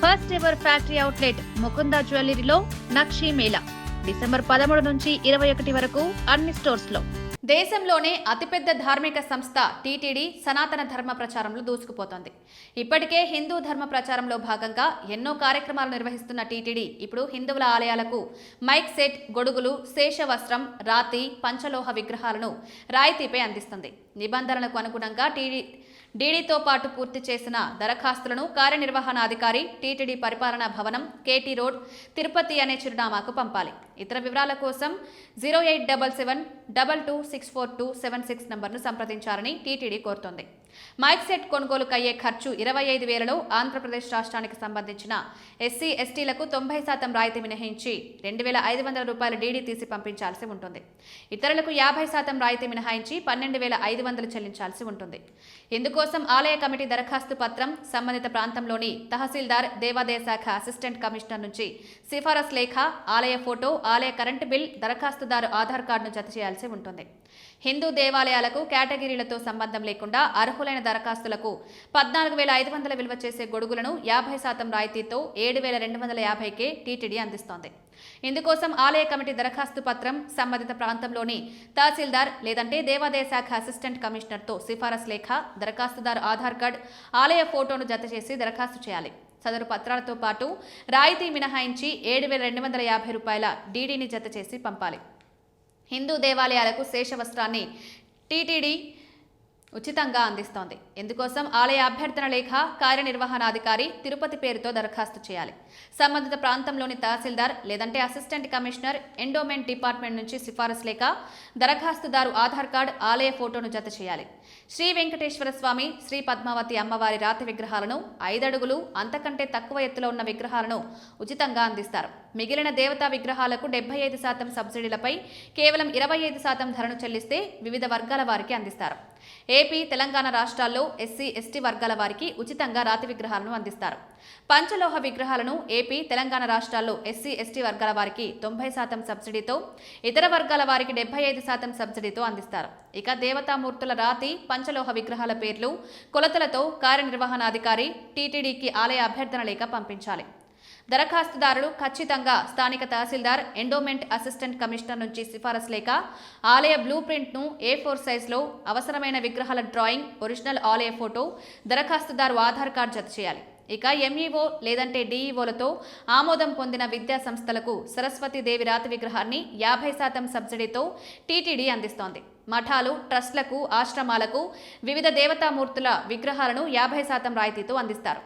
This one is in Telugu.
First ever factory outlet Mukunda జ్యువెలరీలో నక్షి మేళా డిసెంబర్ 13 నుంచి 21 వరకు అన్ని స్టోర్స్ లో. దేశంలోనే అతిపెద్ద ధార్మిక సంస్థ టీటీడీ సనాతన ధర్మ ప్రచారంలో దూసుకుపోతోంది. ఇప్పటికే హిందూ ధర్మ ప్రచారంలో భాగంగా ఎన్నో కార్యక్రమాలు నిర్వహిస్తున్న టీటీడీ ఇప్పుడు హిందువుల ఆలయాలకు మైక్ సెట్, గొడుగులు, శేషవస్త్రం, రాతి, పంచలోహ విగ్రహాలను రాయితీపై అందిస్తుంది. నిబంధనలకు అనుగుణంగా డీడీతో పాటు పూర్తి చేసిన దరఖాస్తులను కార్యనిర్వహణాధికారి, టీటీడీ పరిపాలనా భవనం, కేటీ రోడ్, తిరుపతి అనే చిరునామాకు పంపాలి. ఇతర వివరాల కోసం 0877226427 నంబర్ను సంప్రదించాలని టీటీడీ కోరుతోంది. మైక్ సెట్ కొనుగోలుకు అయ్యే ఖర్చు 25,000లో ఆంధ్రప్రదేశ్ రాష్ట్రానికి సంబంధించిన ఎస్సీ, ఎస్టీలకు 90% రాయితీ మినహాయించి 2,500 రూపాయల డీడీ తీసి పంపించాల్సి ఉంటుంది. ఇతరులకు 50% రాయితీ మినహాయించి 12,500 చెల్లించాల్సి ఉంటుంది. ఇందుకోసం ఆలయ కమిటీ దరఖాస్తు పత్రం, సంబంధిత ప్రాంతంలోని తహసీల్దార్, దేవాదాయ శాఖ అసిస్టెంట్ కమిషనర్ నుంచి సిఫారసు లేఖ, ఆలయ ఫోటో, ఆలయ కరెంటు బిల్, దరఖాస్తుదారు ఆధార్ కార్డును జత చేయాల్సి ఉంటుంది. హిందూ దేవాలయాలకు కేటగిరీలతో సంబంధం లేకుండా అర్హులైన దరఖాస్తులకు 14,500 విలువ చేసే గొడుగులను 50% రాయితీతో 7,250కే టీటీడీ అందిస్తోంది. ఇందుకోసం ఆలయ కమిటీ దరఖాస్తు పత్రం, సంబంధిత ప్రాంతంలోని తహసీల్దార్ లేదంటే దేవాదాయ శాఖ అసిస్టెంట్ కమిషనర్తో సిఫారసు లేఖ, దరఖాస్తుదారు ఆధార్ కార్డు, ఆలయ ఫోటోను జత చేసి దరఖాస్తు చేయాలి. సదరు పత్రాలతో పాటు రాయితీ మినహాయించి 7,250 రూపాయల డీడీని జత చేసి పంపాలి. హిందూ దేవాలయాలకు శేషవస్త్రాన్ని టీటీడీ ఉచితంగా అందిస్తోంది. ఇందుకోసం ఆలయ అభ్యర్థన లేఖ, కార్యనిర్వహణాధికారి, తిరుపతి పేరుతో దరఖాస్తు చేయాలి. సంబంధిత ప్రాంతంలోని తహసీల్దార్ లేదంటే అసిస్టెంట్ కమిషనర్, ఎండోమెంట్ డిపార్ట్మెంట్ నుంచి సిఫారసు లేఖ, దరఖాస్తుదారు ఆధార్ కార్డు, ఆలయ ఫోటోను జత చేయాలి. శ్రీ వెంకటేశ్వర స్వామి, శ్రీ పద్మావతి అమ్మవారి రాతి విగ్రహాలను 5 అడుగులు అంతకంటే తక్కువ ఎత్తులో ఉన్న విగ్రహాలను ఉచితంగా అందిస్తారు. మిగిలిన దేవతా విగ్రహాలకు 75% సబ్సిడీలపై కేవలం 25% ధరను చెల్లిస్తే వివిధ వర్గాల వారికి అందిస్తారు. ఏపీ, తెలంగాణ రాష్ట్రాల్లో ఎస్సీ, ఎస్టీ వర్గాల వారికి ఉచితంగా రాతి విగ్రహాలను అందిస్తారు. పంచలోహ విగ్రహాలను ఏపీ, తెలంగాణ రాష్ట్రాల్లో ఎస్సీ, ఎస్టీ వర్గాల వారికి 90% సబ్సిడీతో, ఇతర వర్గాల వారికి 75% సబ్సిడీతో అందిస్తారు. ఇక దేవతామూర్తుల రాతి, పంచలోహ విగ్రహాల పేర్లు, కొలతలతో కార్యనిర్వహణాధికారి టీటీడీకి ఆలయ అభ్యర్థన లేఖ పంపించాలి. దరఖాస్తుదారులు ఖచ్చితంగా స్థానిక తహసీల్దార్, ఎండోమెంట్ అసిస్టెంట్ కమిషనర్ నుంచి సిఫారసు లేఖ, ఆలయ బ్లూ ప్రింట్ను A4 సైజులో, అవసరమైన విగ్రహాల డ్రాయింగ్, ఒరిజినల్ ఆలయ ఫోటో, దరఖాస్తుదారు ఆధార్ కార్డు జత చేయాలి. ఇక ఎంఈఓ లేదంటే డిఈఓలతో ఆమోదం పొందిన విద్యా సంస్థలకు సరస్వతీదేవి రాతి విగ్రహాన్ని 50% సబ్సిడీతో టీటీడీ అందిస్తోంది. మఠాలు, ట్రస్టులకు, ఆశ్రమాలకు వివిధ దేవతామూర్తుల విగ్రహాలను 50% రాయితీతో అందిస్తారు.